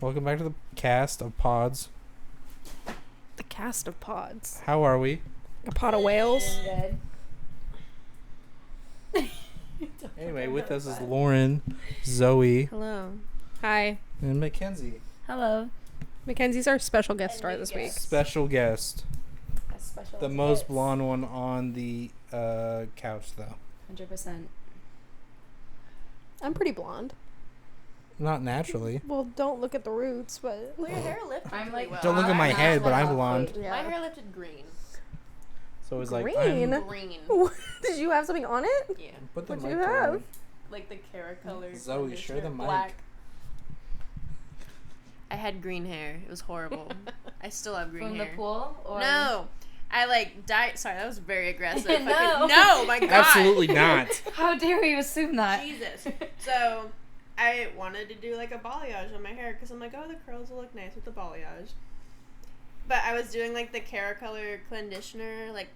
Welcome back to the cast of pods. The cast of pods. How are we? A pod of whales. Good. Anyway, with us is Lauren, Zoe, Hello. Hi. and Mackenzie. Hello. Mackenzie's our special guest And star new this guest. week. Special guest. That's special. The most blonde one on the couch, though. 100%. I'm pretty blonde. Not naturally. Well, don't look at the roots, but Well, your hair lifted. I'm like, Don't look at my head, but I'm natural blonde. athlete. yeah. My hair lifted green. So it was like, Green? I'm, Green. Did you have something on it? Yeah. put the What'd mic you down. have? Like the Cara color. Zoe, share the conditioner, mic. Black. I had green hair. It was horrible. I still have green From hair. the pool? Or No. I like dyed. Sorry, that was very aggressive. No. No, my God. Absolutely not. How dare you assume that? Jesus. So, I wanted to do like a balayage on my hair because I'm like, oh, the curls will look nice with the balayage. But I was doing like the Cara color conditioner, like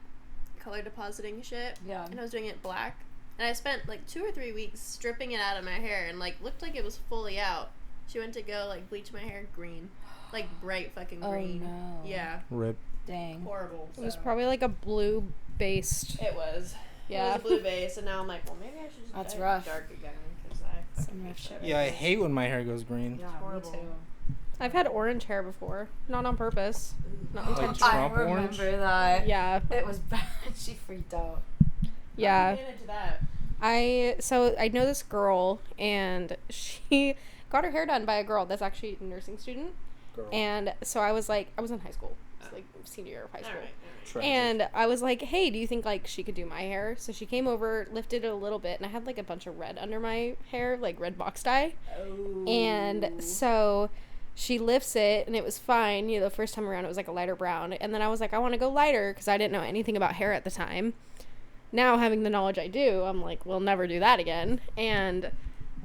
color depositing shit. Yeah. And I was doing it black. And I spent like 2 or 3 weeks stripping it out of my hair and like looked like it was fully out. She went to go like bleach my hair green. Like bright fucking green. Oh no. Yeah. Rip. Dang. Horrible. It was so. probably like a blue based. It was. Yeah. It was a blue base, and now I'm like, well, maybe I should just That's dye it rough. dark again because I Some rough shit. Yeah, I hate when my hair goes green. Yeah, horrible. me too. I've had orange hair before. Not on purpose. Not Like intentionally. I Trump orange? remember that. Yeah. It was bad. She freaked out. Yeah. I'm into that. I know this girl, and she got her hair done by a girl that's actually a nursing student. Girl. And so I was like, I was in high school. It's like senior year of high All school. right. Tragic. And I was like, hey, do you think like she could do my hair? So she came over, lifted it a little bit, and I had like a bunch of red under my hair, like red box dye. Oh. And so she lifts it, and it was fine. You know, the first time around it was like a lighter brown. And then I was like, I want to go lighter because I didn't know anything about hair at the time. Now, having the knowledge I do, I'm like, we'll never do that again. And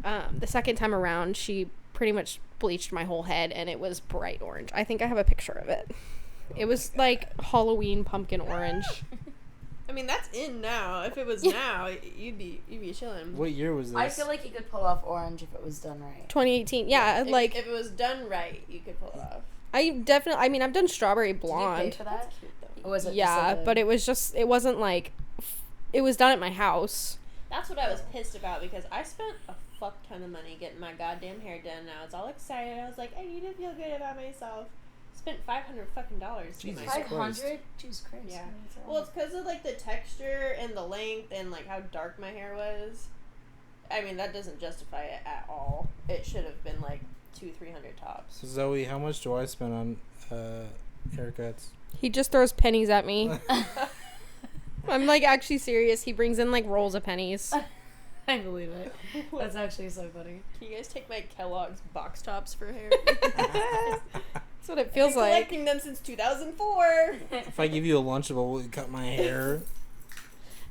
the second time around, she pretty much bleached my whole head, and it was bright orange. I think I have a picture of it. It was like Halloween pumpkin orange. I mean, that's in now. If it was now, you'd be chilling. What year was this? I feel like you could pull off orange if it was done right. 2018. Yeah, like if it was done right, you could pull it off. I've done strawberry blonde. Did you pay for that? Or was it Yeah, just but it wasn't like, it was done at my house. That's what I was pissed about because I spent a fuck ton of money getting my goddamn hair done. And I was all excited. I was like, I need to feel good about myself. Spent $500 fucking dollars. to Jesus my hair. Christ. 500? Jesus Christ. Yeah. That's a lot. Well, it's because of like the texture and the length and like how dark my hair was. I mean, that doesn't justify it at all. It should have been like $200-300 tops. So Zoe, how much do I spend on haircuts? He just throws pennies at me. I'm like actually serious. He brings in like rolls of pennies. I believe it. That's actually so funny. Can you guys take my Kellogg's box tops for hair? That's what it feels Been like. collecting them since 2004. If I give you a Lunchable, will you cut my hair?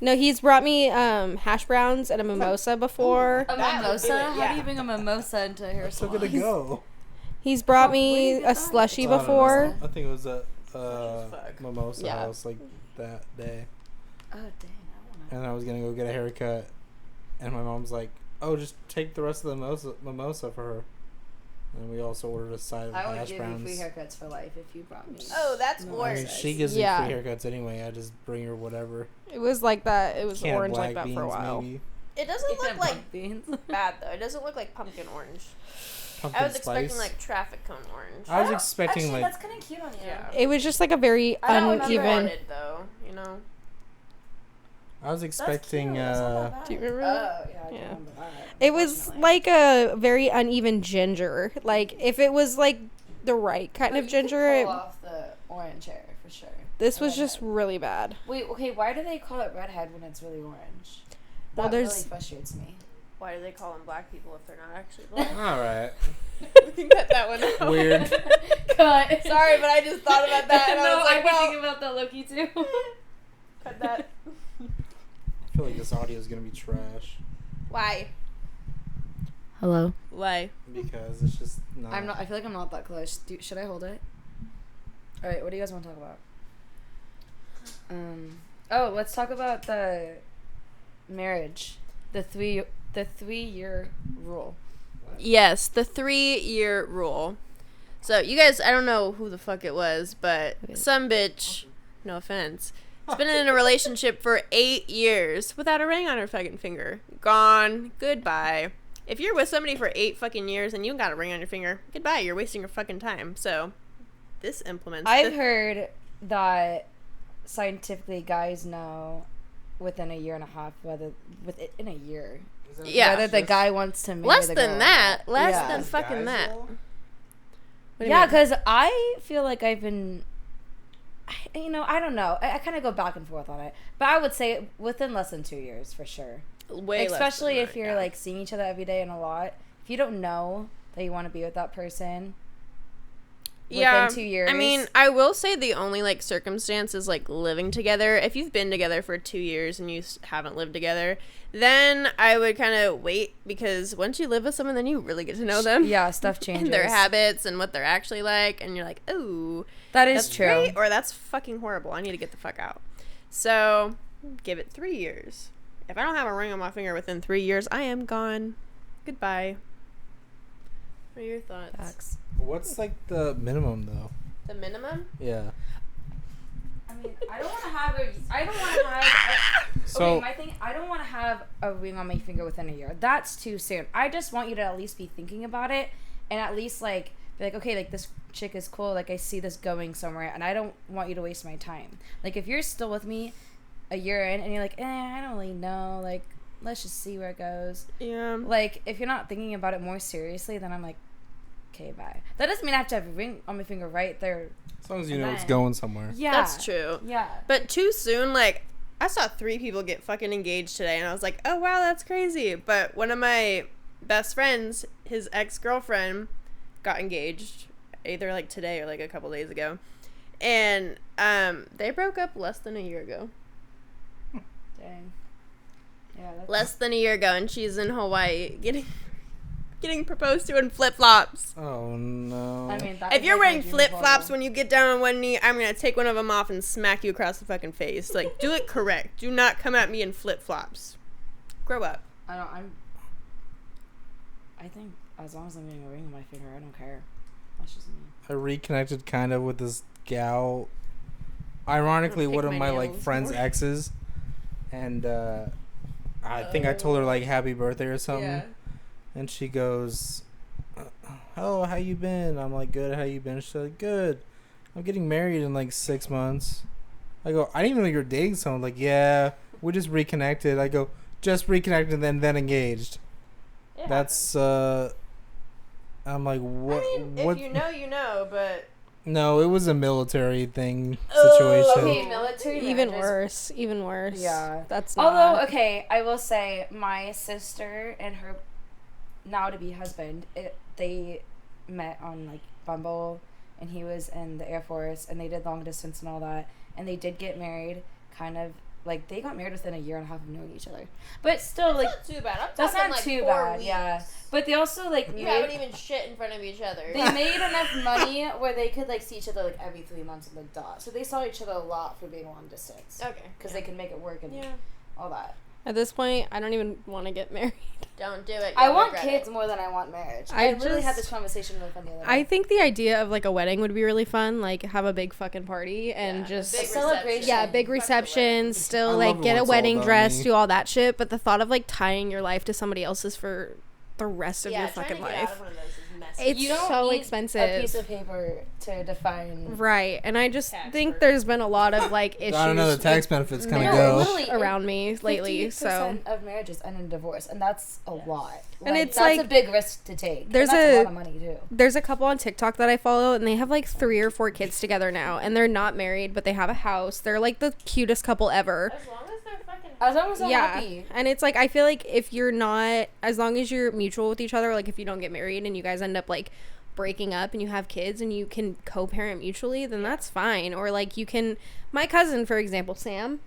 No, he's brought me hash browns and a mimosa before. A That would do mimosa? it, How do yeah. you bring a mimosa into a hair I took salon? it to go. He's brought Oh, where me did you get a that? slushy I don't know. before. I think it was at fuck. Mimosa Yeah. House like that day. Oh, dang. I And I was gonna go get a haircut, and my mom's like, "Oh, just take the rest of the mimosa for her." And we also ordered a side of I would hash give browns. you free haircuts for life if you brought me. Oh, that's No, I mean, worse. she gives Yeah. me free haircuts anyway. I just bring her whatever. It was like that. It was Can of orange black like that beans, for a while. maybe. It doesn't You look can like have beans. bad though. It doesn't look like pumpkin orange. Pumpkin I was expecting spice. like traffic cone orange. I was don't- expecting actually, like that's kind of cute on you. Yeah. It was just like a very I don't remember uneven. Wanted, though, you know. I was That's expecting. cute. That's not that bad. Do you remember Oh, that? yeah, I do Yeah. remember that. It was Unfortunately. like a very uneven ginger. Like if it was like the right kind But of you could ginger, it, pull off the orange hair for sure. this was Redhead. just really bad. Wait, okay, why do they call it redhead when it's really orange? Well, That there's- really frustrates me. Why do they call them black people if they're not actually black? All right. We can cut that one out. Weird. Cut. Sorry, but I just thought about that. And I no, was like, I've been thinking about that Loki too. cut that. I feel like this audio is gonna be trash Why? Hello. Why? because it's just not. I'm not. I feel like I'm not that close. Should I hold it? All right. What do you guys want to talk about? Oh, let's talk about the marriage. The 3-year rule. Yes, the 3-year rule. So you guys, I don't know who the fuck it was, but some bitch, no offense, has been in a relationship for 8 years without a ring on her fucking finger. Gone. Goodbye. If you're with somebody for 8 fucking years and you got a ring on your finger, goodbye. You're wasting your fucking time. So this implements. I've heard that scientifically guys know within a year and a half whether within a year whether the guy wants to marry less the than girl. that. Less Yeah. than fucking that. What do you Yeah, mean? because I feel like I've been, I don't know. I kind of go back and forth on it. But I would say within less than 2 years for sure. Way less Especially than if that, you're yeah. like seeing each other every day and a lot. If you don't know that you want to be with that person within 2 years. I mean, I will say the only like circumstance is like living together. If you've been together for 2 years and you haven't lived together, then I would kind of wait, because once you live with someone, then you really get to know them. Yeah, stuff changes. And their habits and what they're actually like, and you're like, ooh, That is that's true. great, or that's fucking horrible. I need to get the fuck out. So give it 3 years. If I don't have a ring on my finger within 3 years, I am gone. Goodbye. What are your thoughts? Facts. What's like the minimum though? The minimum? Yeah. I mean, I don't want to have So okay, my thing, I don't want to have a ring on my finger within a year. That's too soon. I just want you to at least be thinking about it and at least like be like, okay, like this chick is cool. Like I see this going somewhere, and I don't want you to waste my time. Like if you're still with me a year in and you're like, I don't really know. Like let's just see where it goes. Yeah. Like if you're not thinking about it more seriously, then I'm like, okay, bye. That doesn't mean I have to have a ring on my finger right there. as long as you know it's then- going somewhere. Yeah, That's true. Yeah. But too soon, like, I saw 3 people get fucking engaged today, and I was like, oh, wow, that's crazy. But one of my best friends, his ex-girlfriend, got engaged either, like, today or, like, a couple days ago. And they broke up less than a year ago. Dang. Yeah. That's Less than a year ago, and she's in Hawaii getting proposed to in flip-flops. Oh no. I mean, that If is, you're like, my wearing dream flip-flops photo. when you get down on one knee, I'm going to take one of them off and smack you across the fucking face. Like, do it correct. Do not come at me in flip-flops. Grow up. I think as long as I'm getting a ring on my finger, I don't care. That's just me. I reconnected kind of with this gal. Ironically, Pick one of my my like nails friends' more. exes, and I think I told her like happy birthday or something, and she goes, "Oh, how you been?" I'm like, "Good. How you been?" She's like, "Good. I'm getting married in like 6 months." I go, "I didn't even know you were dating someone." Like, "Yeah, we just reconnected." I go, "Just reconnected, then engaged." That's I'm like, what? I mean, what? if you know, you know, but... No, it was a military thing Oh, situation. Okay, military Even marriages. worse. Yeah. That's not. Although, okay, I will say my sister and her now-to-be husband, they met on, like, Bumble, and he was in the Air Force, and they did long distance and all that, and they did get married, kind of, like, they got married within a year and a half of knowing each other. But still, like, That's not too bad. I'm that's talking not like too 4 bad, weeks. yeah. But they also, like, You made, haven't even shit in front of each other. they made enough money where they could, like, see each other, like, every 3 months in the dot. So they saw each other a lot for being long distance. Okay. Because they could make it work and all that. At this point, I don't even want to get married. Don't do it. I You'll want regret kids it. more than I want marriage. I I literally had just- this conversation with them the other day. I think the idea of like a wedding would be really fun. Like have a big fucking party and Yeah, just big celebration. yeah, big Fuck the reception. wedding. I Still love like it get when a it's all wedding about dress, me. do all that shit. But the thought of like tying your life to somebody else's for the rest of Yeah, your trying fucking to get out life. of one of those is messy. It's you don't so need expensive. a piece of paper to define. Right, and I just Tax think burden. there's been a lot of like issues I don't know. The tax benefits kind No, of go. literally, around me lately. So 50% of marriages end in divorce, and that's a lot. And it's that's like- a big risk to take. There's and that's a a- lot of money too. there's a couple on TikTok that I follow, and they have like 3 or 4 kids together now, and they're not married, but they have a house. They're like the cutest couple ever. As long as they're fucking As long as I'm Yeah, happy. and it's like I feel like if you're not, as long as you're mutual with each other, like if you don't get married and you guys end up like breaking up and you have kids and you can co-parent mutually, then that's fine. Or like you can, my cousin for example, Sam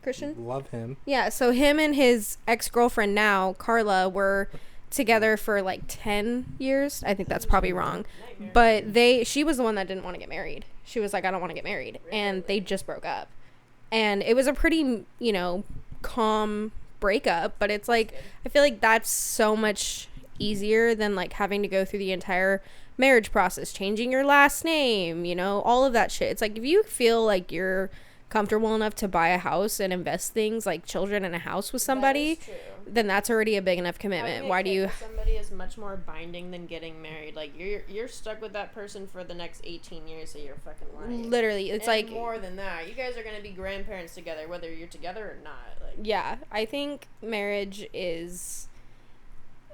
Christian, Love him. yeah, so him and his ex-girlfriend now, Carla, were together for like 10 years. I think that's probably wrong, but she was the one that didn't want to get married. She was like, I don't want to get married, and they just broke up, and it was a pretty, you know, calm breakup. But it's like I feel like that's so much easier than like having to go through the entire marriage process, changing your last name, you know, all of that shit. It's like, if you feel like you're comfortable enough to buy a house and invest things like children in a house with somebody, then that's already a big enough commitment. Why do you... Somebody is much more binding than getting married. Like, you're stuck with that person for the next 18 years of your fucking life. Literally, it's and like... more than that. You guys are going to be grandparents together, whether you're together or not. Like, yeah, I think marriage is...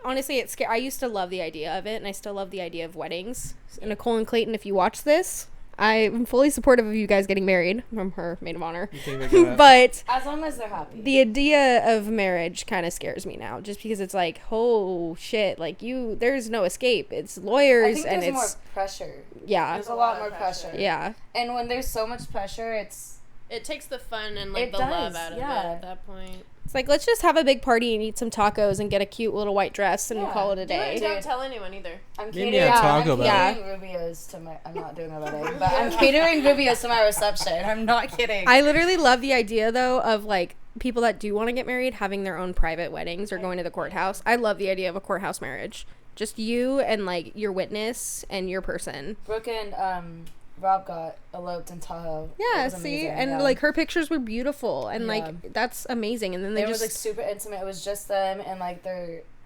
Honestly, it's scary. I used to love the idea of it, and I still love the idea of weddings. And Nicole and Clayton, if you watch this, I'm fully supportive of you guys getting married from her maid of honor. But as long as they're happy. The idea of marriage kind of scares me now, just because it's like, oh shit, like there's no escape. It's lawyers, I think and there's it's more pressure. Yeah, there's a lot more pressure. Yeah, and when there's so much pressure, it takes the fun and like the love out of it at that point. It's like, let's just have a big party and eat some tacos and get a cute little white dress and call it a day. Don't tell anyone either. I'm catering Rubio's to my... I'm not doing a wedding, but I'm catering Rubio's to my reception. I'm not kidding. I literally love the idea, though, of, like, people that do want to get married having their own private weddings or going to the courthouse. I love the idea of a courthouse marriage. Just you and, like, your witness and your person. Brooke and, Rob got eloped in Tahoe. Yeah, see? And, like, her pictures were beautiful. And, like, that's amazing. And then it was, like, super intimate. It was just them and, like,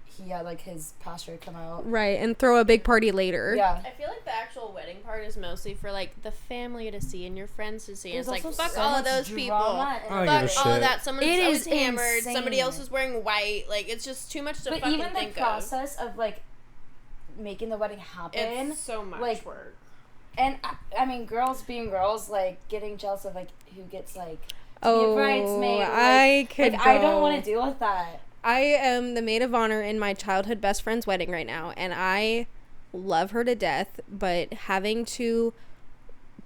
he had, like, his pastor come out. Right, and throw a big party later. Yeah. I feel like the actual wedding part is mostly for, like, the family to see and your friends to see. There's it's like, fuck so all of those people. Fuck all of that. Someone's always hammered. Somebody else is wearing white. Like, it's just too much to fucking think of. But even the process of, like, making the wedding happen. It's so much work. And, I mean, girls being girls, like, getting jealous of, like, who gets, like, to be a bridesmaid. I don't want to deal with that. I am the maid of honor in my childhood best friend's wedding right now, and I love her to death, but having to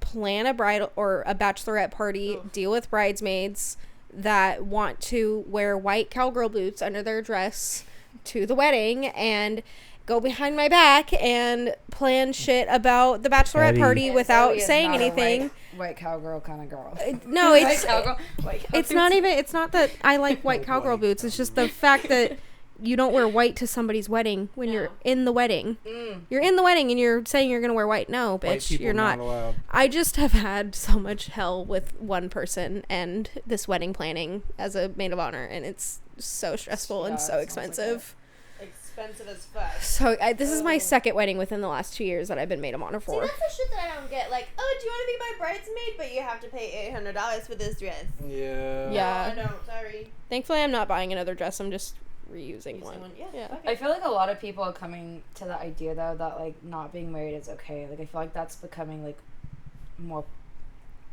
plan a bridal or a bachelorette party, deal with bridesmaids that want to wear white cowgirl boots under their dress to the wedding, and go behind my back and plan shit about the bachelorette party without saying anything. White cowgirl kind of girl. No, it's it's not even. It's not that I like white cowgirl boots. It's just the fact that you don't wear white to somebody's wedding when you're in the wedding. You're in the wedding and you're saying you're gonna wear white. No, bitch, you're not. I just have had so much hell with one person and this wedding planning as a maid of honor, and it's so stressful and so expensive. Expensive as fuck. So this is my second wedding within the last 2 years that I've been maid of honor for. See, that's the shit that I don't get. Like, oh, do you want to be my bridesmaid? But you have to pay $800 for this dress. Yeah. Yeah. No, I don't. Sorry. Thankfully, I'm not buying another dress. I'm just reusing one. Yeah. Okay. I feel like a lot of people are coming to the idea, though, that, like, not being married is okay. Like, I feel like that's becoming, like, more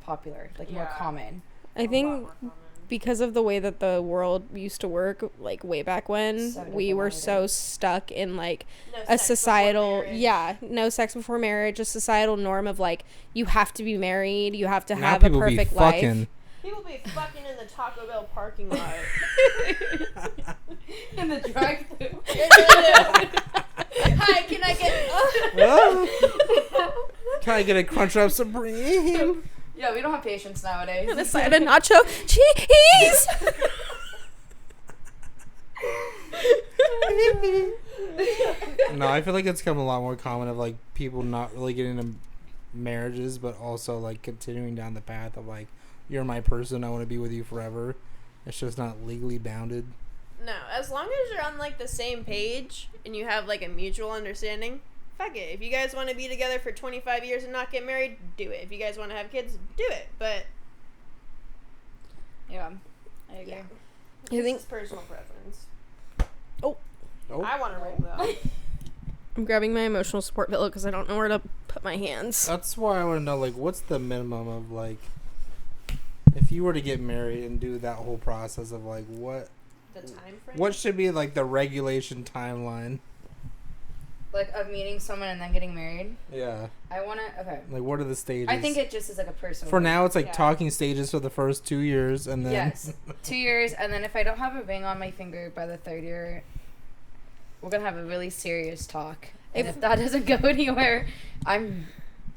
popular. Like, more common. I think because of the way that the world used to work, like, way back when, we were so stuck in, like, a societal, no sex before marriage, a societal norm of, like, you have to be married, you have to have a perfect life. People be fucking in the Taco Bell parking lot. In the drive-thru. Hi, can I get... Can I get a Crunchwrap Supreme? Yeah, we don't have patience nowadays. And a side of nacho cheese. No, I feel like it's become a lot more common of, like, people not really getting into marriages, but also, like, continuing down the path of, like, you're my person, I want to be with you forever. It's just not legally bounded. No, as long as you're on, like, the same page and you have, like, a mutual understanding, fuck it. If you guys want to be together for 25 years and not get married, do it. If you guys want to have kids, do it. But yeah, I agree. Yeah. I think it's personal preference. Oh. I want to ring though. I'm grabbing my emotional support pillow because I don't know where to put my hands. That's why I want to know, like, what's the minimum of, like, if you were to get married and do that whole process of, like, what the time frame? What should be, like, the regulation timeline? Like, of meeting someone and then getting married? Yeah. I want to... Okay. Like, what are the stages? I think it just is, like, a personal... For now, it's, like, talking stages for the first 2 years, and then... Yes. 2 years, and then if I don't have a ring on my finger by the third year, we're going to have a really serious talk. And if that doesn't go anywhere, I'm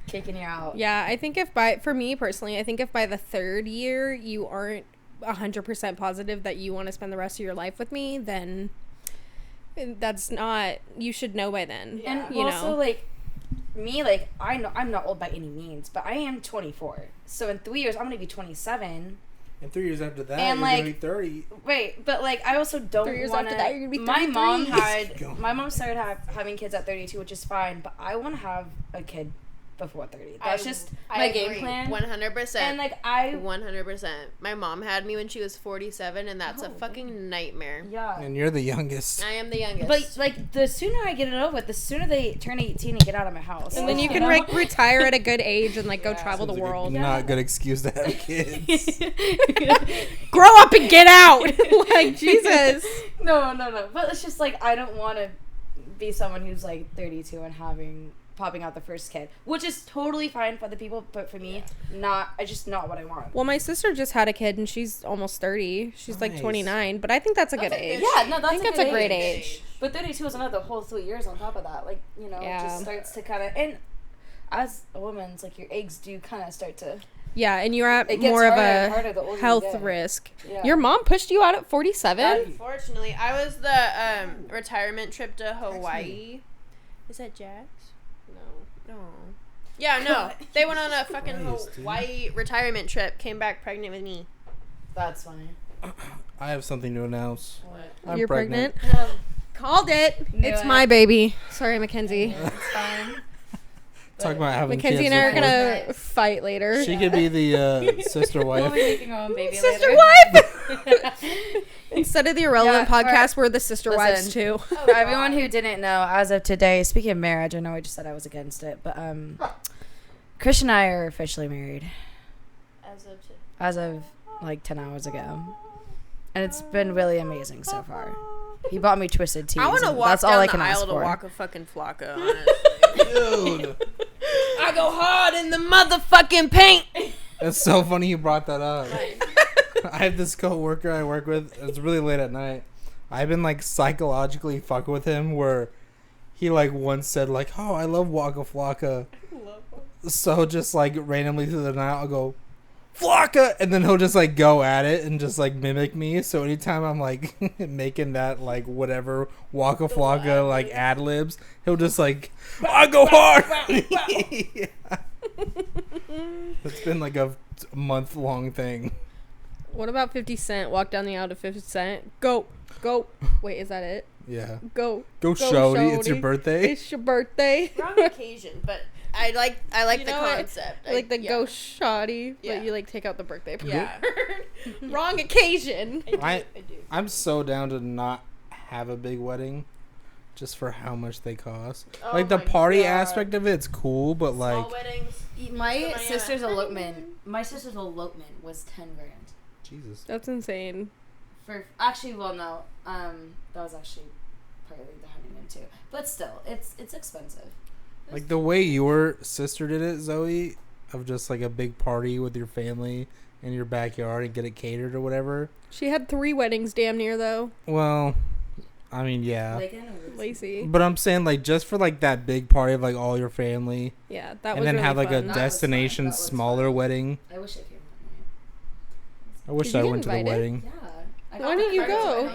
kicking you out. Yeah, I think for me personally, I think if by the third year you aren't 100% positive that you want to spend the rest of your life with me, then... That's not... You should know by then. Yeah. And you also, know? like, me, like, I know I'm not old by any means, but I am 24. So in 3 years, I'm gonna be 27. And 3 years after that, And, you're like, gonna be 30. Wait, but like, I also don't 3 years want after that, you're gonna be My mom 33. my mom started having kids at 32, which is fine, but I want to have a kid before 30. That's just my game plan. 100%. And like, I 100%. My mom had me when she was 47, and that's a fucking nightmare. Yeah. And you're the youngest. I am the youngest. But like, the sooner I get it over with, the sooner they turn 18 and get out of my house. And then you can know? like retire at a good age and like go Yeah. travel the Sounds like world. a not good excuse to have kids. Grow up and get out. Like, Jesus. No. But it's just like, I don't want to be someone who's like 32 and popping out the first kid, which is totally fine for other people, but for me, it's not what I want. Well, my sister just had a kid and she's almost 30. She's like Nice. 29, but I think that's a good age. Yeah, no, I think that's a great age. But 32 is another whole 3 years on top of that. Like, you know, it Yeah. just starts to kind of, and as a woman, it's like your eggs do kind of start to. Yeah, and you're at It gets more of harder and a harder the older you health get. risk. Yeah. Your mom pushed you out at 47? Unfortunately, I was the retirement trip to Hawaii. Is that Jax? No. Yeah, no. They went on a fucking Christ, dude. Hawaii retirement trip, came back pregnant with me. That's fine. I have something to announce. What? I'm You're pregnant. Called it. Knew It's it. my baby. Sorry, Mackenzie. It's fine. Talk about having Mackenzie kids. and I are before. going to Nice. fight later. She could be the sister We'll wife. be making our own baby Sister later. wife! Instead of the irrelevant Yeah, podcast, we're the sister wives Listen. too. For everyone who didn't know, as of today, speaking of marriage, I know I just said I was against it, but Chris and I are officially married as of like 10 hours ago, and it's been really amazing so far. He bought me twisted teas. I want to and walk that's down all I the can ask aisle to for. walk a fucking Flocka, honestly. Dude. I go hard in the motherfucking paint. It's so funny you brought that up. I have this coworker I work with. It's really late at night. I've been like psychologically fucking with him where he like once said like, "Oh, I love Waka Flocka." So just like randomly through the night, I'll go Flocka, and then he'll just like go at it and just like mimic me. So anytime I'm like making that like whatever Waka Flocka like ad libs, he'll just like I go hard. Yeah. It's been like a month-long thing. What about 50 Cent? Walk down the aisle to 50 Cent. Go. Wait, is that it? Yeah. Go. Go shorty. It's your shorty. birthday. It's your birthday. Wrong occasion, but I like You the know what? concept. Like the yeah. go shoddy, Yeah. but you like take out the birthday part. Yeah. Wrong occasion. I do. I'm so down to not have a big wedding just for how much they cost. Oh Like the my party God. aspect of it's cool, but like Small weddings. My Somebody sister's have a elopement. My sister's elopement was 10 grand. Jesus. That's insane. For actually, well, no, that was actually partly the honeymoon too. But still, it's expensive. Like the way your sister did it, Zoe, of just like a big party with your family in your backyard and get it catered or whatever. She had 3 weddings damn near though. Well, I mean, yeah. Lacey. But I'm saying like just for like that big party of like all your family, Yeah, that and was then really have like fun. a That was fun. destination That was smaller fun. wedding. I wish I came I wish Did you I get went to the invited? wedding. that night. Yeah. Why didn't you go?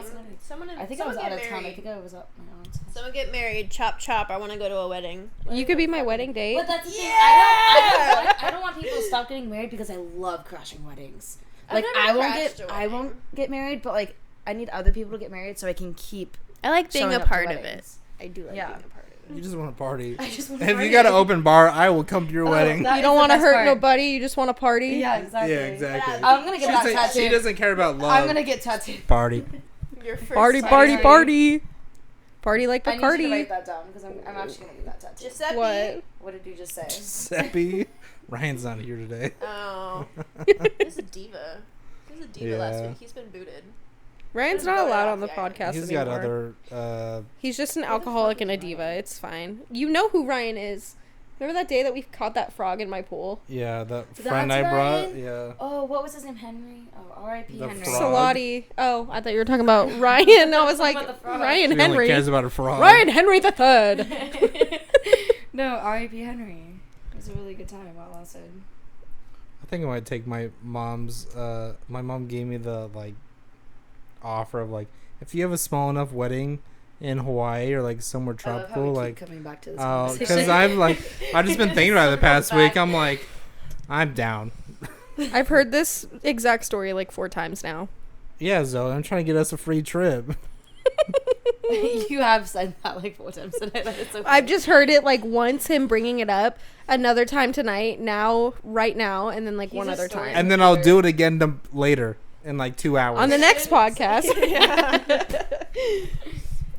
I think I was out of town. I think I was at my aunt's house. Someone get married. Chop chop. I want to go to a wedding. You could be my wedding date. But that's the thing. I don't want people to stop getting married because I love crashing weddings. I've Like never I crashed a wedding. won't get married, but like I need other people to get married so I can keep. I like being showing a up to part of it. weddings. I do like Yeah. being a part of it. You just want to party. I just want If you got an open bar, I will come to your wedding. that You is don't the want to best hurt part. nobody. You just want to party. Yeah, exactly. Yeah, exactly. I'm gonna get that She tattooed. doesn't care about love. I'm gonna get tattooed. Party. Your first Party, time. party, Sorry. party. Party like I need you to Bacardi. write that down because I'm actually gonna get that tattooed. Giuseppe. What? What did you just say? Seppi. Ryan's not here today. Oh. He's a diva. He was a diva last Yeah. week. He's been booted. Ryan's not allowed on the podcast He's anymore. got other. He's just an alcoholic and a diva. It's fine. You know who Ryan is. Remember that day that we caught that frog in my pool? Yeah, that That's friend I brought. Ryan? Yeah. Oh, what was his name? Henry. Oh, R.I.P. The Henry. frog. Salati. Oh, I thought you were talking about Ryan. I was like, about the frog. Ryan He only Henry. cares about a frog. Ryan Henry the Third. No, R.I.P. Henry. It was a really good time while I said. I think I might take my mom's. My mom gave me the like offer of like, if you have a small enough wedding in Hawaii or like somewhere tropical, like coming back to this because I've just been thinking about it the past week. I'm like, I'm down. I've heard this exact story like 4 times now. Yeah, Zoe, I'm trying to get us a free trip. You have said that like 4 times today. That is so funny. I've just heard it like once, him bringing it up, another time tonight, right now, and then like one other time. And then I'll do it again later in like 2 hours. On the next podcast. Yeah.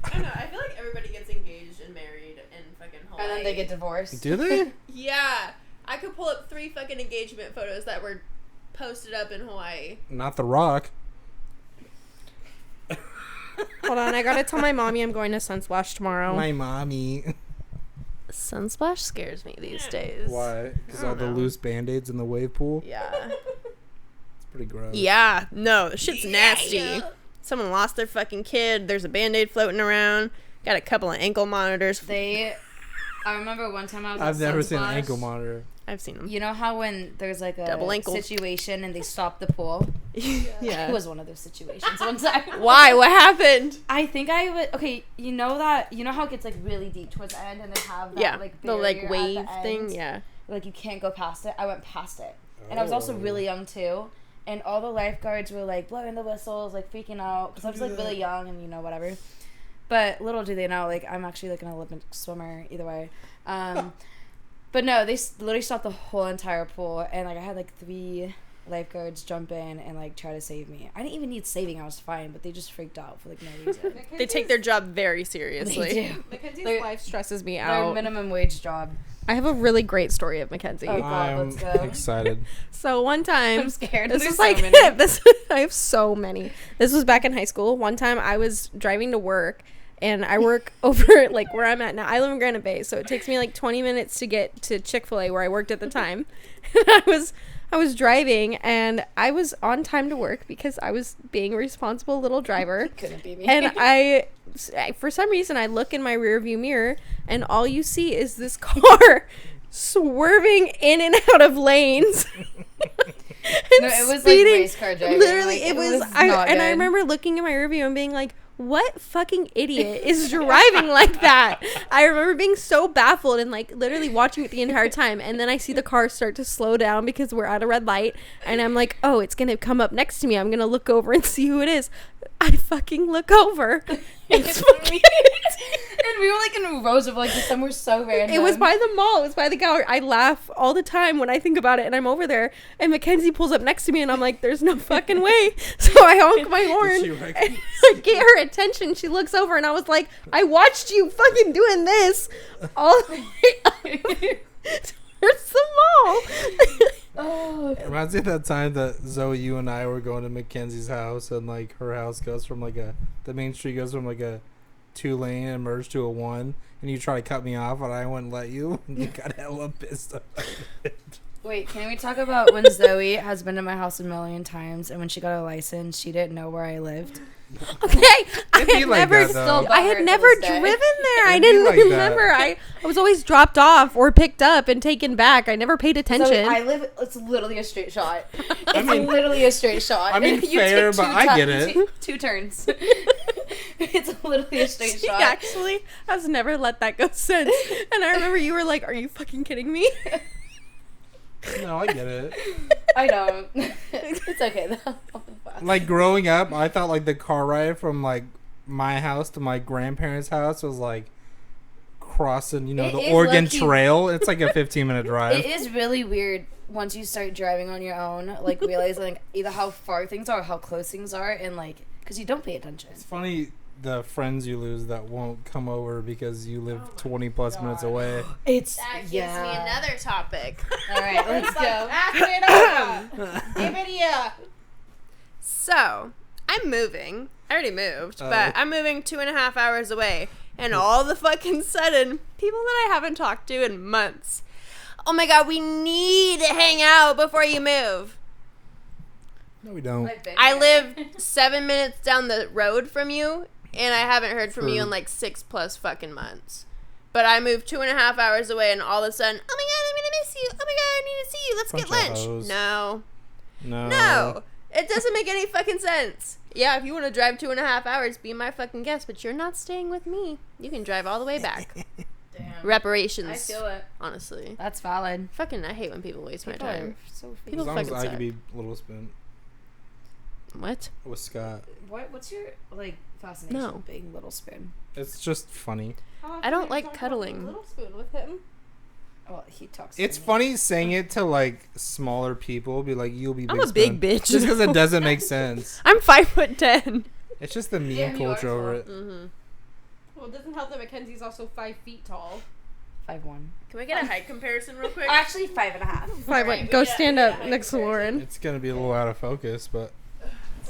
I don't know. I feel like everybody gets engaged and married in fucking Hawaii. And then they get divorced. Do they? Yeah. I could pull up 3 fucking engagement photos that were posted up in Hawaii. Not The Rock. Hold on, I gotta tell my mommy I'm going to Sunsplash tomorrow. My mommy. Sunsplash scares me these days. Why? Because all the loose band-aids in the wave pool? Yeah. It's pretty gross. Yeah. No, the shit's nasty. Someone lost their fucking kid. There's a Band-Aid floating around. Got a couple of ankle monitors. I remember one time I was I've at never seen an Sunsplash. ankle monitor. I've seen them. You know how when there's like a Double ankle situation and they stop the pool? Yeah. It was one of those situations one time. Why? What happened? I think I would. Okay, you know how it gets like really deep towards the end and they have that like the like barrier wave at the thing. end? Yeah. Like you can't go past it. I went past it, and I was also really young too. And all the lifeguards were like blowing the whistles, like freaking out because I was like really young and whatever. But little do they know, like I'm actually like an Olympic swimmer either way. But no, they literally stopped the whole entire pool, and like I had like 3 lifeguards jump in and like try to save me. I didn't even need saving; I was fine, but they just freaked out for like no reason. They take their job very seriously. They do. Mackenzie's life stresses me Their out. minimum wage job. I have a really great story of Mackenzie. Oh, God, let's go. I'm excited. So one time, I'm scared. This There's was so like many. I have so many. This was back in high school. One time I was driving to work, and I work over like where I'm at now. I live in Granite Bay, so it takes me like 20 minutes to get to Chick-fil-A where I worked at the time. And I was driving, and I was on time to work because I was being a responsible little driver. Couldn't be me. And I, for some reason, I look in my rearview mirror, and all you see is this car swerving in and out of lanes. No, it was like race car driving. Literally, like, it was. not I good. remember looking in my rearview and being like, "What fucking idiot is driving like that?" I remember being so baffled and like literally watching it the entire time. And then I see the car start to slow down because we're at a red light, and I'm like, "Oh, it's gonna come up next to me. I'm gonna look over and see who it is." I fucking look over. It's fucking. And we were like in Roseville, like somewhere so random. It was by the mall. It was by the gallery. I laugh all the time when I think about it, and I'm over there, and Mackenzie pulls up next to me, and I'm like, "There's no fucking way!" So I honk my horn, and I get her attention. She looks over, and I was like, "I watched you fucking doing this all the way up towards the mall." Oh. It reminds me of that time that Zoe, you and I were going to Mackenzie's house, and like her house goes from like the main street goes from like a 2-lane and merged to a 1, and you try to cut me off, and I wouldn't let you. And you got hella pissed off. Wait, can we talk about when Zoe has been to my house a million times, and when she got a license, she didn't know where I lived? Okay, It'd be like that, though. I had never driven there. I It'd be didn't like remember. that. I was always dropped off or picked up and taken back. I never paid attention. Zoe, I live. It's literally a straight shot. It's mean- literally a straight shot. I mean, You fair, take but I get it. Two turns. It's literally a straight She shot. actually has never let that go since. And I remember you were like, "Are you fucking kidding me?" No, I get it. I don't. It's okay though. Like growing up, I thought like the car ride from like my house to my grandparents' house was like crossing, It the is Oregon low-key- Trail. It's like a 15-minute drive. It is really weird once you start driving on your own, like realizing like either how far things are or how close things are, and like because you don't pay attention. It's funny the friends you lose that won't come over because you live 20 plus minutes away. It's That gives me another topic. All right, let's go. Give it here. So, I'm moving. I already moved, but I'm moving 2.5 hours away. And all the fucking sudden, people that I haven't talked to in months. Oh my god, we need to hang out before you move. No, we don't. I live 7 minutes down the road from you, and I haven't heard from you in like 6+ fucking months. But I moved 2.5 hours away, and all of a sudden, oh my god, I'm gonna miss you. Oh my god, I need to see you. Let's Bunch get of lunch. hoes. No. No. No. It doesn't make any fucking sense. Yeah, if you want to drive 2.5 hours, be my fucking guest, but you're not staying with me. You can drive all the way back. Damn. Reparations. I feel it. Honestly. That's valid. Fucking, I hate when people waste my time. So People As long as fucking I suck. could be Little Spoon What? with Scott. What's your like fascination No. with being Little Spoon? It's just funny. I don't like cuddling. Little Spoon with him. Well, he talks. It's funny saying it to like smaller people. Be like, you'll be. I'm Big a big Spoon. bitch. Just because it doesn't make sense. I'm 5'10". It's just the meme Damn, you are culture over it. Mm-hmm. Well, it doesn't help that Mackenzie's also 5 feet tall. 5'1". Can we get a height comparison real quick? Actually, 5.5. 5'1". Go stand up next to Lauren. It's gonna be a little out of focus, but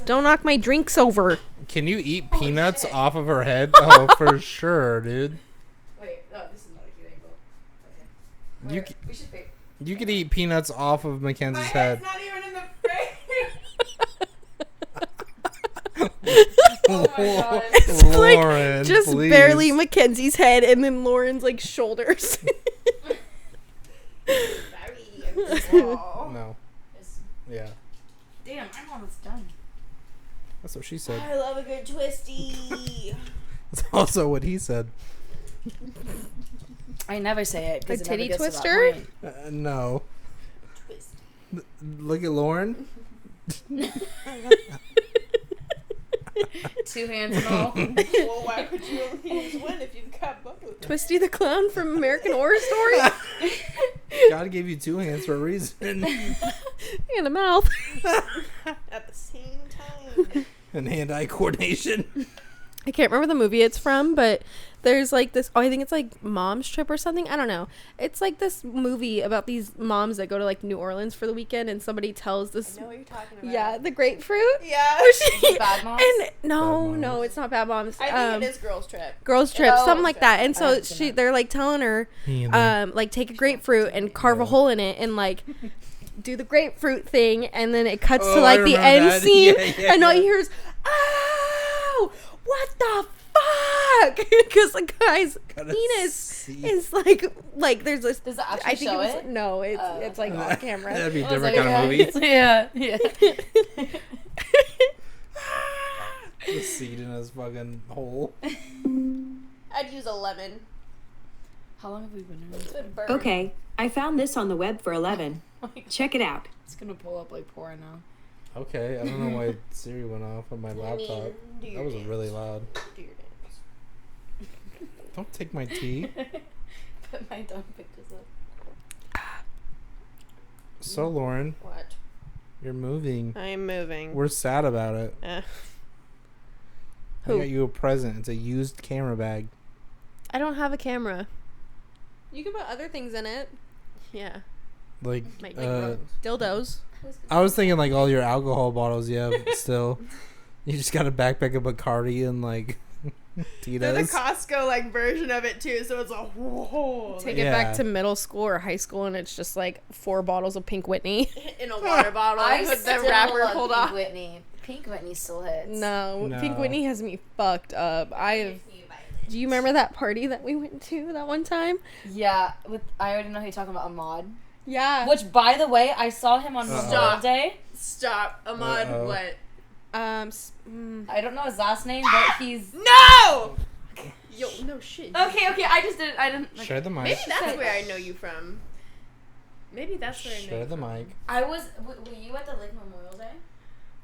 Don't knock my drinks over. can you eat peanuts off of her head? Oh, for sure, dude. Wait, no, this is not a cute angle. Okay. You c- We should fake. you could eat peanuts off of Mackenzie's My head. head's not even in the frame. Oh my God. It's like Lauren, just please. barely Mackenzie's head and then Lauren's like shoulders. No. It's- Yeah, Damn, I'm almost done. that's what she said. I love a good twisty. That's also what he said. I never say it. 'cause A it never titty gets to that twister? point. No. Twist. Look at Lauren. 2 hands and all. Well, why would you only use one if you've got both? Twisty the Clown from American Horror Story. God gave you 2 hands for a reason. And a mouth. At the same time. And hand-eye coordination. I can't remember the movie it's from, but there's like this. Oh, I think it's like Mom's Trip or something. I don't know. It's like this movie about these moms that go to like New Orleans for the weekend, and somebody tells this. I know what you're talking about. Yeah, the grapefruit. Yeah. Where she- Bad Moms? And no, Bad no, Moms. it's not Bad Moms. I think it is Girls Trip. Girls Trip, Oh, something like that. And I so haven't seen that. they're like telling her, Hand-eye. like take a grapefruit and carve a Yeah. hole in it and like do the grapefruit thing, and then it cuts to Oh, like I the remember end that. scene, Yeah, and all yeah. you hear is, "Oh, what the fuck?" Because the guy's Gotta penis see. is like there's this. Does it actually I think show it was it? no, it's Oh. it's like on camera. That'd be a I was different like, kind of movie. Yeah, yeah. The seed in his fucking hole. I'd use a lemon. How long have we been in this? It's been burned. Okay, I found this on the web for 11. Check it out. It's gonna pull up like porn now. Okay, I don't know why Siri went off on my laptop. Do your That was dance. really loud. Do your dance. Don't take my tea. Put my dumb pictures up. So, Lauren, What? you're moving. I'm moving. We're sad about it. Uh, I Who? got you a present. It's a used camera bag. I don't have a camera. You can put other things in it. Yeah. Like, Like Dildos. I was thinking like all your alcohol bottles you have still. You just got a backpack of Bacardi and like There's Tito's. a Costco like version of it too, so it's a whole Take Yeah. it back to middle school or high school, and it's just like 4 bottles of Pink Whitney. in a water bottle with the wrapper pulled Pink off. Whitney. Pink Whitney still hits. No, No. Pink Whitney has me fucked up. Do you remember that party that we went to that one time? Yeah, I already know who you're talking about, Ahmad. Yeah. Which, by the way, I saw him on Uh-oh. Memorial Day. Stop, Ahmad. Uh-oh. What? I don't know his last name, but he's... No. Yo, no shit. Okay, I just didn't... I didn't... Share the mic. Maybe that's where I know you from. Maybe that's where I know Share you the from. mic. I was... Were you at the Lake Memorial Day?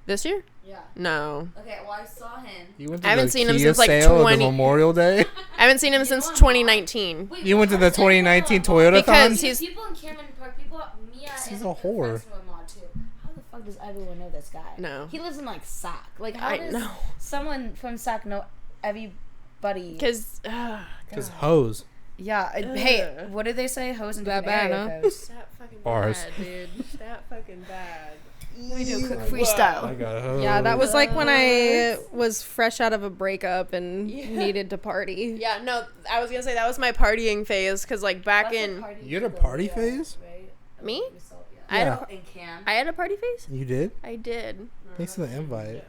This year? Yeah. No. Okay, well, I saw him. You went to I haven't the seen him Kia since, like, sale of 20 the Memorial Day. I haven't seen him since 2019. Wait, You went to the I'm saying 2019 no, Toyota Because Thon? he's- people in Cameron Park, people, Mia He's and a whore. friends from Ahmad, too. How the fuck does everyone know this guy? No. He lives in, like, Sac. Like, how I does know. someone from Sac know everybody? Because Because hoes. Yeah, hey, what did they say? Hose and That different bad, area huh? codes. that fucking Bars. bad, dude. That fucking bad. We do a quick I freestyle. got hoes. Yeah, that was like when I was fresh out of a breakup and Yeah. needed to party. Yeah, no, I was gonna say that was my partying phase because like back That's in the party You had a go, party yeah, phase? right? Me? We saw- I had Yeah. a, In Cam. I had a party phase. You did? I did. Thanks for the invite.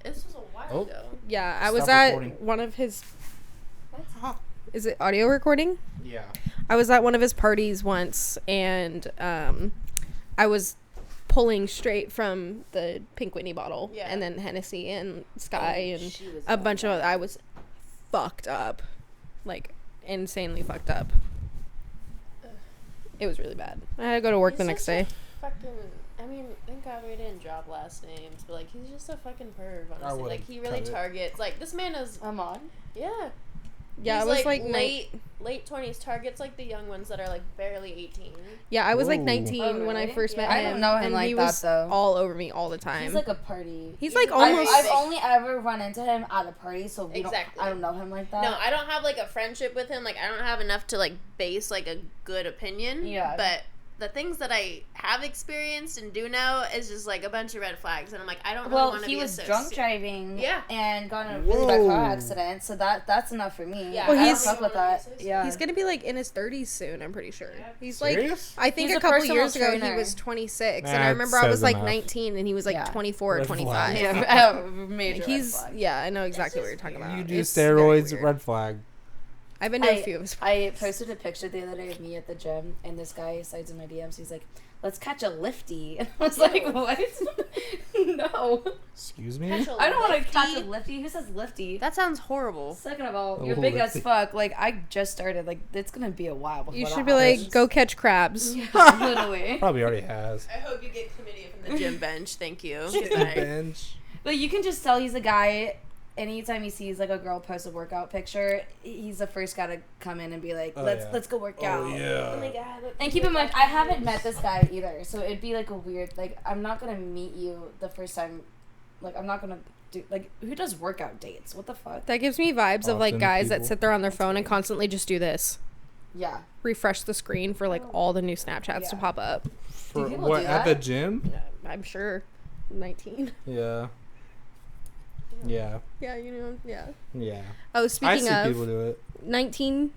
This was a while Oh. ago. Yeah, I was Stop at recording. one of his. Is it audio recording? Yeah. I was at one of his parties once, and I was pulling straight from the Pink Whitney bottle. Yeah. And then Hennessy and Sky She was and a bunch of I was fucked up. Like, insanely fucked up. It was really bad. I had to go to work the next day. Fucking, I mean, thank God we didn't drop last names, but like he's just a fucking perv, I honestly. would've Like he really cut it. targets. Like this man is. on. Yeah. Yeah, He's I was like late 20s. Targets like the young ones that are like barely 18. Yeah, I was like Ooh. 19 Oh, when I really? first met I him. don't know him and like he that, was though. all over me all the time. He's like a party. He's like a almost. I've only ever run into him at a party, so Exactly. I don't know him like that. No, I don't have like a friendship with him. Like I don't have enough to like base like a good opinion. Yeah. But the things that I have experienced and do know is just like a bunch of red flags, and I'm like, I don't really want to be he was associated. drunk driving. Yeah. And got in a really bad car Whoa. accident, so that's enough for me. Yeah, Well, I he's- don't fuck with that. Yeah. He's gonna be like in his 30s soon. I'm pretty sure. Yeah. He's Serious? like, I think He's a a couple personal years ago he trainer. was 26, and That I remember I was says like enough. 19, and he was like Yeah. 24 or Red 25. flag. yeah, major red He's flag. yeah, I know exactly what you're talking about. You do It's very steroids, weird. red flag. I've been to a few of his. I posted a picture the other day of me at the gym, and this guy slides in my DMs. He's like, "Let's catch a lifty," and I was like, "What? No, Excuse me? I don't want to catch a lifty. Who says lifty?" That sounds horrible. Second of all, A you're big as lifty. fuck. Like I just started. Like it's gonna be a while before You that should be like, happens. go catch crabs. Yeah, literally. Probably already has. I hope you get chlamydia from the gym bench. Thank you. Bench. But you can just tell he's a guy. Anytime he sees like a girl post a workout picture, he's the first guy to come in and be like, Oh, "Let's yeah. go work out." Oh, yeah. God. And keep in mind, I haven't met this guy either, so it'd be like a weird. Like I'm not gonna meet you the first time. Like I'm not gonna do like who does workout dates? What the fuck? That gives me vibes of like Often guys that people. sit there on their phone and constantly just do this. Yeah. Refresh the screen for like all the new Snapchats to Yeah. pop up. For people what, do at that? the gym? I'm sure. 19. Yeah. Yeah. Yeah, you know, yeah. Yeah. Oh, I speaking see of people do it. 19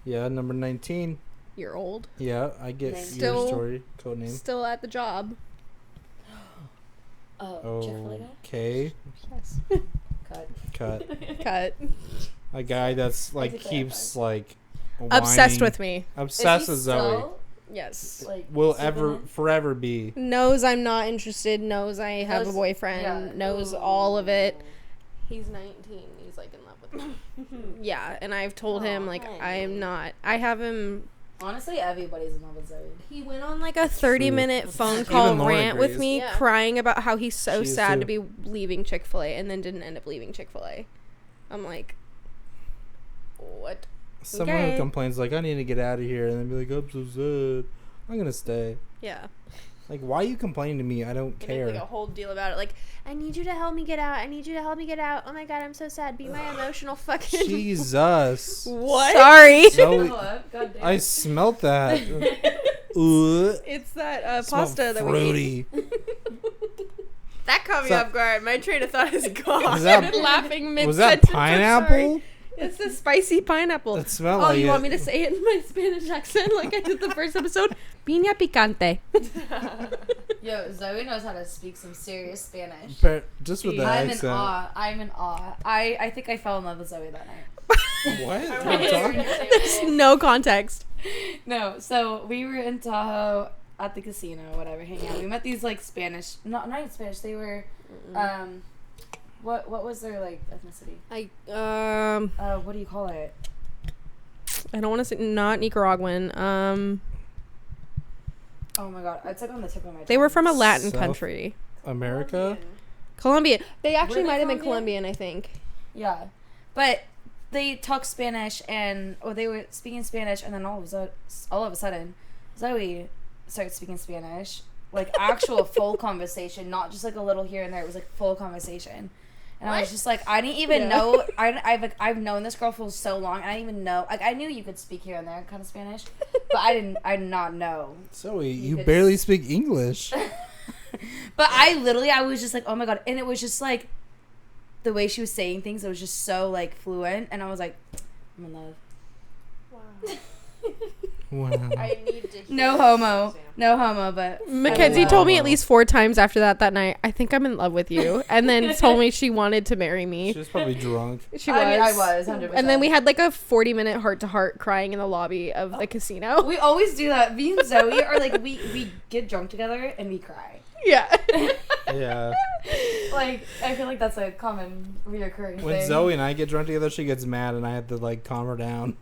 Yeah, number 19. year old, Yeah, I get Still- your story. Code name. still at the job. Chick-fil-A guy? Okay. Yes. Cut. Cut. Cut. A guy that's like Basically, keeps like Obsessed whining- with me. Obsessed with Zoe. Yes. Like, Will sleeping ever in? forever be. Knows I'm not interested, knows I have a Knows- boyfriend, yeah. knows all of it. He's 19. He's like in love with me. Yeah, and I've told him like I am not. I have him. Honestly, everybody's in love with Zoe. He went on like a 30-minute phone call Even Lauren rant with agrees. me, Yeah. crying about how he's so She is sad too. to be leaving Chick-fil-A, and then didn't end up leaving Chick-fil-A. I'm like, what? Someone Okay. who complains like I need to get out of here and then be like I'm so sad. I'm gonna stay. Yeah. Like why you complaining to me? I don't Make care. like a whole deal about it. Like, I need you to help me get out. I need you to help me get out. Oh my God, I'm so sad. Be my emotional fucking. Jesus. What? Sorry. Zoe, God damn. I smelt that. Ugh. It's that Smelled pasta that we ate. fruity. That caught me So- off guard. My train of thought is gone. Was that- Started laughing mid Was that sentence. pineapple? It's the spicy pineapple. It smelled Oh, like you it. want me to say it in my Spanish accent like I did the first episode? Piña picante. Yo, Zoe knows how to speak some serious Spanish. But just with the I'm in accent. awe. I'm in awe. I think I fell in love with Zoe that night. What? I What wanna are you talking hear about? your There's example. no context. No, so we were in Tahoe at the casino, whatever, hanging out. We met these like Spanish, not even Spanish. They were, what was their like ethnicity? What do you call it? I don't want to say not Nicaraguan. Oh my god, it's like on the tip of my tongue. They were from a Latin South- country. America? Colombian. They actually Were they might have been Colombian? Colombian, I think. Yeah, but they talked Spanish they were speaking Spanish, and then all of a sudden, Zoe started speaking Spanish, like actual full conversation, not just like a little here and there. It was like full conversation, and I was just like, I didn't even know. I've known this girl for so long, and I didn't even know. Like I knew you could speak here and there, kind of Spanish, but I did not know. Zoe, you could barely speak English. But I was just like, oh my god, and it was just like the way she was saying things. It was just so like fluent, and I was like, I'm in love. Wow. Wow. I need to hear No this homo. example. No homo, but Mackenzie told me at least 4 times after that night, I think I'm in love with you. And then told me she wanted to marry me. She was probably drunk. She was. I was, 100%. And then we had like a 40-minute heart-to-heart crying in the lobby of the casino. We always do that. Me and Zoe are like, we get drunk together and we cry. Yeah. Yeah. Like, I feel like that's a common reoccurring When thing. Zoe and I get drunk together, she gets mad and I have to like calm her down.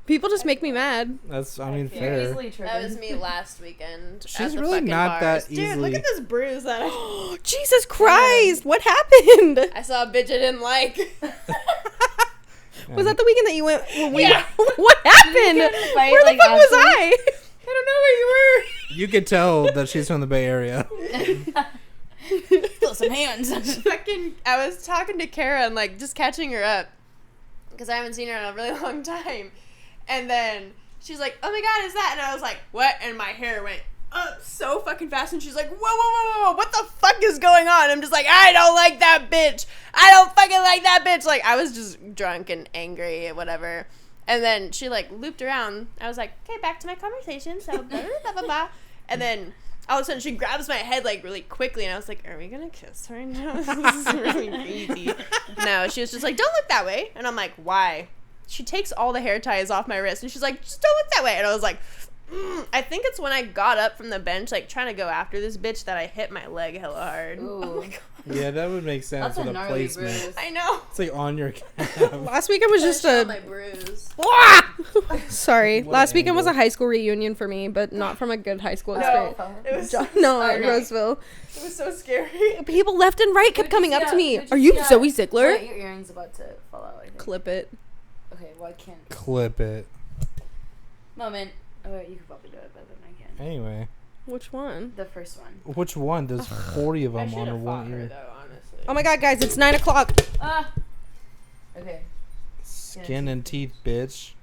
People just make me mad. That's, I mean, You're fair. easily triggered. That was me last weekend. She's at the really fucking not bars. that easily. Dude, look at this bruise that I... Jesus Christ! What happened? I saw a bitch I didn't like. Was that the weekend that you went? Yeah. What happened? Fight, Where the like, fuck was Ashley? I? I don't know where you were. You could tell that she's from the Bay Area. Throw some hands. Fucking, I was talking to Kara and like just catching her up because I haven't seen her in a really long time, and then she's like, "Oh my god, is that?" And I was like, "What?" And my hair went up so fucking fast, and she's like, "Whoa, whoa, whoa, whoa, whoa! What the fuck is going on?" I'm just like, "I don't like that bitch. I don't fucking like that bitch." Like I was just drunk and angry and whatever. And then she like looped around. I was like, "Okay, back to my conversation." So blah blah blah blah blah. And then all of a sudden she grabs my head like really quickly, and I was like, "Are we gonna kiss right now? This is really crazy." No, she was just like, "Don't look that way," and I'm like, "Why?" She takes all the hair ties off my wrist, and she's like, "Just don't look that way." And I was like, I think it's when I got up from the bench, like trying to go after this bitch, that I hit my leg hella hard. Ooh. Oh my god. Yeah, that would make sense That's a with a gnarly placement. bruise. I know. It's like on your calf. Last weekend was just Show a. my bruise. Sorry. What Last an weekend was a angle. high school reunion for me, but not from a good high school No, experience. it was so, No, Oh, at no. Roseville. it was so scary. People left and right kept Who'd you coming see up at- to me. who'd Are see you at- Zoe Ziegler? Wait, your earring's about to fall out, I think. Clip it. Okay, well, I can't. Clip it. Moment. Oh, wait, you could probably do it better than I can. Anyway, Which one? The first one. which one? There's 40 of I them should on her have fought one her ear. though, honestly. Oh my god, guys, it's 9 o'clock. Ah! Okay. Skin and teeth, bitch.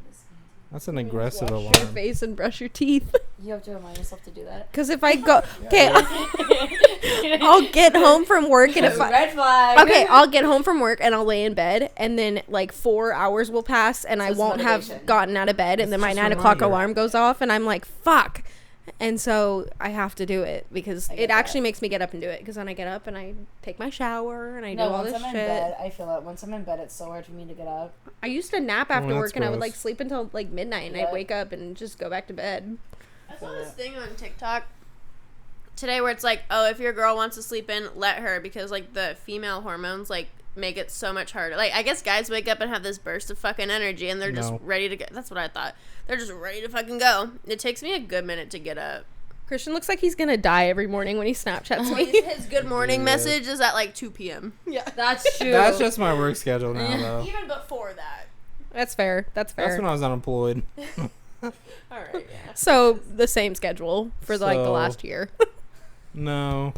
That's an aggressive Wash your alarm. face and brush your teeth. You have to remind yourself to do that. Because if I go. Okay, I'll get home from work and if I. Red flag. Okay, I'll get home from work and I'll lay in bed, and then like 4 hours will pass and I it's won't have motivation. gotten out of bed, and then my just 9 a o'clock reminder. alarm goes off, and I'm like, fuck. And so I have to do it because I it get actually that. makes me get up and do it. Because then I get up and I take my shower and I do No, all once this I'm shit. in bed, I feel it. Once I'm in bed, it's so hard for me to get up. I used to nap after that's work and I would gross. like sleep until like midnight, and Yeah. I'd wake up and just go back to bed. I saw this thing on TikTok today where it's like, oh, if your girl wants to sleep in, let her, because like the female hormones like make it so much harder. Like I guess guys wake up and have this burst of fucking energy and they're just No. ready to go. That's what I thought. They're just ready to fucking go. It takes me a good minute to get up. Christian looks like he's gonna die every morning when he Snapchats me. His good morning Yeah. message is at like 2 p.m. Yeah, That's true. That's just my work schedule now, though. Even before that. that's fair. That's fair. That's when I was unemployed. All right, yeah. So the same schedule for like the So- last year. No.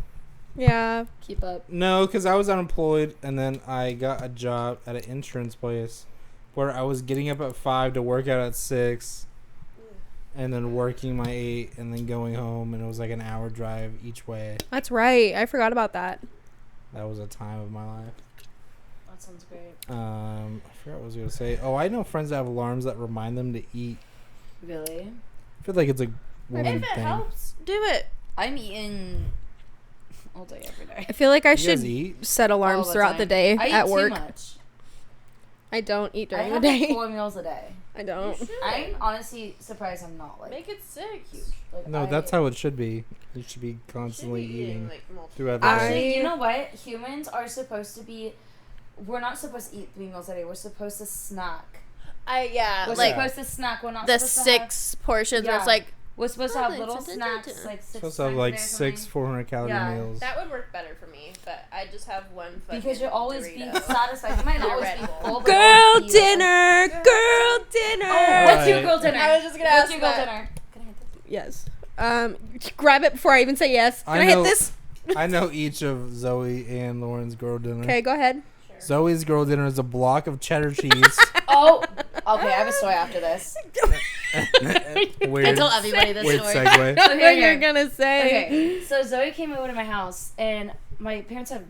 Yeah. Keep up. No, because I was unemployed, and then I got a job at an insurance place where I was getting up at 5 to work out at 6, and then working my 8, and then going home, and it was like an hour drive each way. That's right. I forgot about that. That was a time of my life. That sounds great. I forgot what I was going to say. Oh, I know friends that have alarms that remind them to eat. Really? I feel like it's a woman If it thing. helps, do it. I'm eating all day, every day. I feel like I You guys should eat? set alarms All the throughout the time. day I eat at work. Too much. I don't eat I during the have day. like 4 meals a day. I don't. I'm honestly surprised I'm not like Make it 6. huge. Like, No, that's how it should be. You should be constantly eating like multiple. throughout the I- day. Actually, you know what? Humans are supposed to be. We're not supposed to eat 3 meals a day. We're supposed to snack. We're We're like supposed to snack. We're not the supposed to have. 6 portions where Yeah. it's like, We're supposed to have Oh, little it's a snacks, dun-dun-dun. like 6 Supposed to have times a like day or 6 something. 400-calorie Yeah. meals. that would work better for me, but I just have one fucking Because you'll always be Dorito. satisfied. You might not always Red be Bull. full. but Girl always be, like, dinner! Girl dinner! Oh, what's your Right. girl dinner? I was just gonna What's ask your girl that. dinner? Can I hit this? Yes. Grab it before I even say yes. Can I, hit know- this? I know each of Zoe and Lauren's girl dinner. Okay, go ahead. Zoe's girl dinner is a block of cheddar cheese. Oh, okay. I have a story after this. Weird, Tell everybody this weird story. segue. What Okay, you're okay. gonna say. Okay, so Zoe came over to my house, and my parents have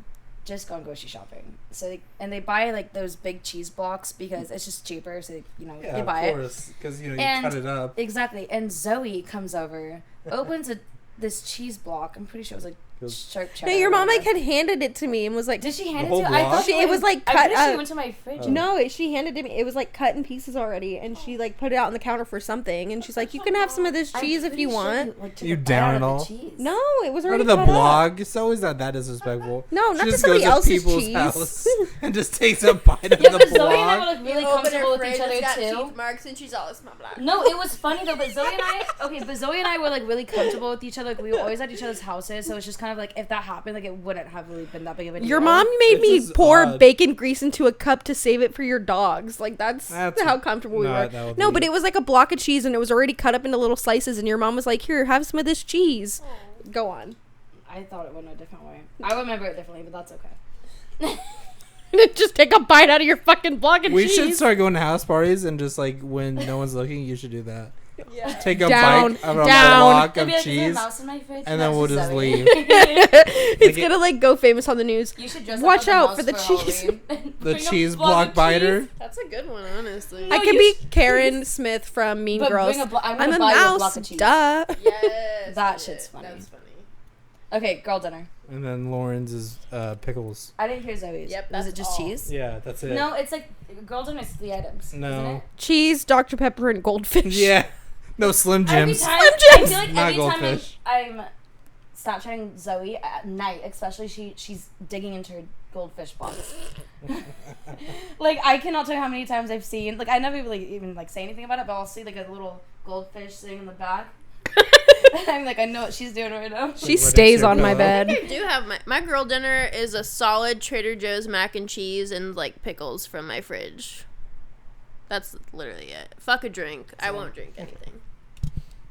just going grocery shopping. So they buy like those big cheese blocks because it's just cheaper. So they buy it. Of course, because you cut it up. Exactly. And Zoe comes over, opens this cheese block. I'm pretty sure it was like sharp cheddar. No, your mom like had handed it to me and was like, did she hand The it to whole you? I block? thought it was like cut I up. she went to my fridge. No, she handed it to me. It was like cut in pieces already, and she like put it out on the counter for something. And she's like, "You can have some of this cheese if you want." You down it all? No, it was Go already to the cut blog. up. It's always not that disrespectful. No, She not to just somebody goes to else's people's cheese. house and just takes a bite of Yeah, the but Zoe and I were blog. like really comfortable with each other too. Teeth marks and she's all small black. No, it was funny though. But Zoe and I were like really comfortable with each other. Like we were always at each other's houses, so it's just kind of like if that happened, like it wouldn't have really been that big of a deal. Your mom made This me is pour odd. bacon grease into a cup to save it for your dogs. Like that's how comfortable we that were. would No, be- but it was like a block of cheese and it was already cut up into little slices. And your mom was like, "Here, have some of this cheese." Go on. I thought it went a different way. I remember it differently, but that's okay. Just take a bite out of your fucking block of We cheese. should start going to house parties and just like when no one's looking, you should do that. Yeah. Take a Down, bite of a down. block I'd of be like, "Is there a cheese, mouse in my fridge?" and That's then we'll just Zoe. leave. It's gonna like go famous on the news. You should dress Watch up out as a for the mouse cheese. Halloween. The Bring a cheese block block of biter. cheese. That's a good one, honestly. I could be Karen Smith from Mean But Girls. bring I'm I'm gonna a buy you a block mouse. of cheese. Duh. Yes. That do shit's it. funny. That's funny. Okay, girl dinner. And then Lauren's is pickles. I didn't hear Zoe's. Yep, Was that's it just all. cheese? Yeah, that's it. No, it's like girl dinner is 3 items. No. Isn't it? Cheese, Dr. Pepper, and goldfish. Yeah. No, Slim Every Jims. time, Slim I Jims! feel like Not every time goldfish. I'm Snapchatting Zoe at night, especially she's digging into her goldfish box. Like I cannot tell you how many times I've seen. Like I never really even like say anything about it, but I'll see like a little goldfish sitting in the back. I'm like, I know what she's doing right now. She Like, stays what on my is bed. I do have my girl dinner is a solid Trader Joe's mac and cheese and like pickles from my fridge. That's literally it. Fuck a drink. I won't drink anything.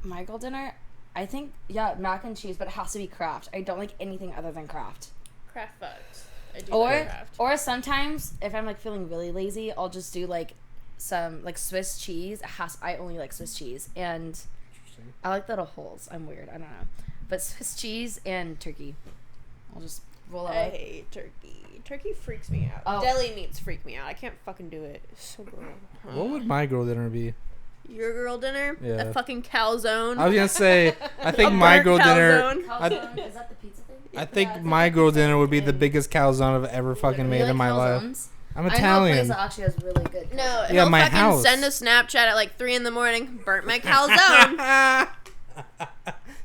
My girl dinner, I think mac and cheese, but it has to be Kraft. I don't like anything other than Kraft. Kraft fucked. I do like Kraft. Or sometimes if I'm like feeling really lazy, I'll just do like some like Swiss cheese. I only like Swiss cheese, and I like little holes. I'm weird. I don't know, but Swiss cheese and turkey. I'll just roll it I up. hate turkey. Turkey freaks me out. Oh. Deli meats freak me out. I can't fucking do it. It's so gross. What would my girl dinner be? Your girl dinner? Yeah. A fucking calzone. I was gonna say, I think A my burnt girl dinner. calzone. Calzone, is that the pizza thing? I think my girl dinner would be the biggest calzone I've ever fucking You made like in my life. calzones? I'm I know a place Italian. that actually has really good. No, calzones. Yeah, he'll my fucking house. send a Snapchat at like 3 a.m. Burnt my calzone.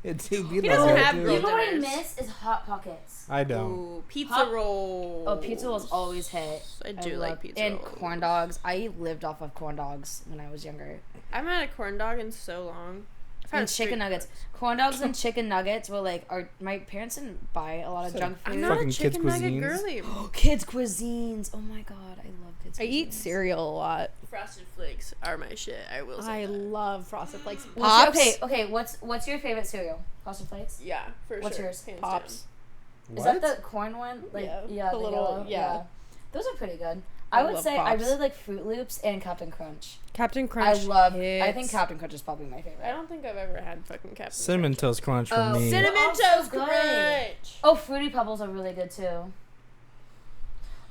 It do be He like doesn't that, have too. girl You know what I dinners. miss is Hot Pockets. I don't. Ooh, pizza Hot- rolls. Oh, pizza rolls always hit. I do like pizza And rolls. corn dogs. I lived off of corn dogs when I was younger. I haven't had a corn dog in so long. I've had And chicken street nuggets. food. Corn dogs and chicken nuggets were like my parents didn't buy a lot of So- junk I'm food. not a Fucking kids' chicken nugget cuisines. girly. Kids cuisines. Oh my god, I love kids. I eat cuisines. cereal a lot. Frosted Flakes are my shit. I will say I that. love Frosted Flakes. What's Pops. okay. What's your favorite cereal? Frosted Flakes. Yeah, for What's sure. yours? Hands Pops. Is What? that the corn one? Like Yeah, the the little- yellow. yeah. Those are pretty good. I I would love say I Pops. really like Fruit Loops and Captain Crunch. Captain Crunch. I hits. think Captain Crunch is probably my down. favorite. I don't think I've ever had fucking Captain Cinnamon Toast Crunch for Oh, me. Cinnamon Oh, so Toast good. Crunch. Oh, Fruity Pebbles are really good too.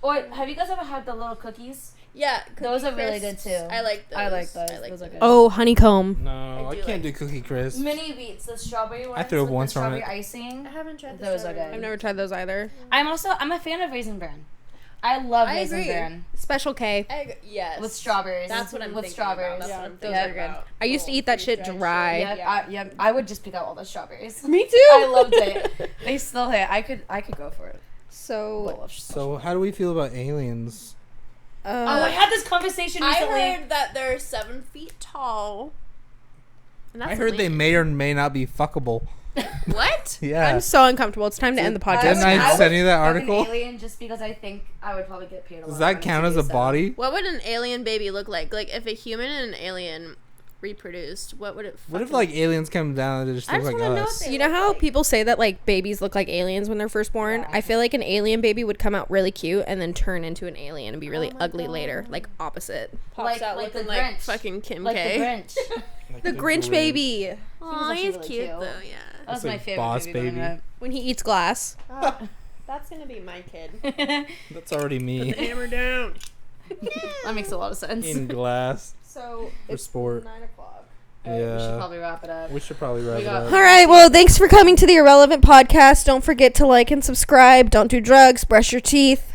Or have you guys ever had the little cookies? Yeah, Those Cookie are really Crisps. good, too. I like those. I like those. I like Those are good. Oh, honeycomb. No, I I do can't like- do Cookie Crisp. Mini Wheats, the strawberry ones. threw up with the once on strawberry it. icing. I haven't tried the Those are strawberry. good. I've never tried those either. I'm a fan of Raisin Bran. I love I Raisin agree. Bran Special K. Yes. with strawberries. That's what I'm with thinking strawberries. about. That's Yeah, what I'm those thinking are good. about. I used to eat that shit dry. Yep, I would just pick out all the strawberries. Me too. I loved it. They still hit. I could go for it. So, So how do we feel about aliens? Oh, I had this conversation I recently. heard that they're 7 feet tall. And I that's heard they illegal. may or may not be fuckable. What? Yeah. I'm so uncomfortable. It's time to end the podcast. Didn't I would send you that fuck an article? alien just because I think I would probably get paid a lot. Does of that money count to as do a so. body? What would an alien baby look like? Like, if a human and an alien reproduced, what would it What if fucking- like aliens come down and they just I look just like wanna know us? if they You know look how like- people say that like babies look like aliens when they're first born? Yeah. I feel like an alien baby would come out really cute and then turn into an alien and be really Oh my ugly God. later, like opposite. pops out like looking the like Grinch. fucking Kim Like K? the Grinch. Like The Grinch baby Aw, actually he's really cute cute. though, yeah. That was That's my like favorite Boss movie growing Baby. up. When he eats glass. That That's gonna be my kid. That's already me. Put the hammer down. That makes a lot of sense. In glass. So For it's sport. 9 o'clock. Yeah. We should probably wrap it up. We should probably wrap it up. All right. Well, thanks for coming to the Irrelevant Podcast. Don't forget to like and subscribe. Don't do drugs. Brush your teeth.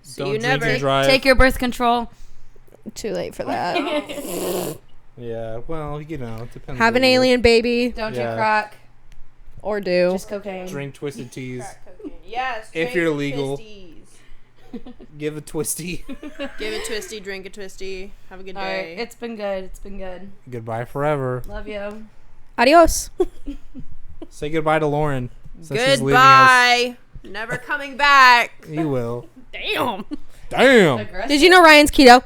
See Don't you drink never. and drive. Take your birth control. Too late for that. Yeah, well, you know, it depends. Have on an alien baby. Don't Yeah. do crack. Or do. Just cocaine. Drink Twisted Teas. Crack cocaine. Yes. If drink you're legal. Twisties. Give a twisty. Give a twisty, drink a twisty. Have a good All day. right. It's been good. It's been good. Goodbye forever. Love you. Adios. Say goodbye to Lauren. Since she's leaving us. Goodbye. Never coming back. You will. Damn. Damn. Aggressive. Did you know Ryan's keto?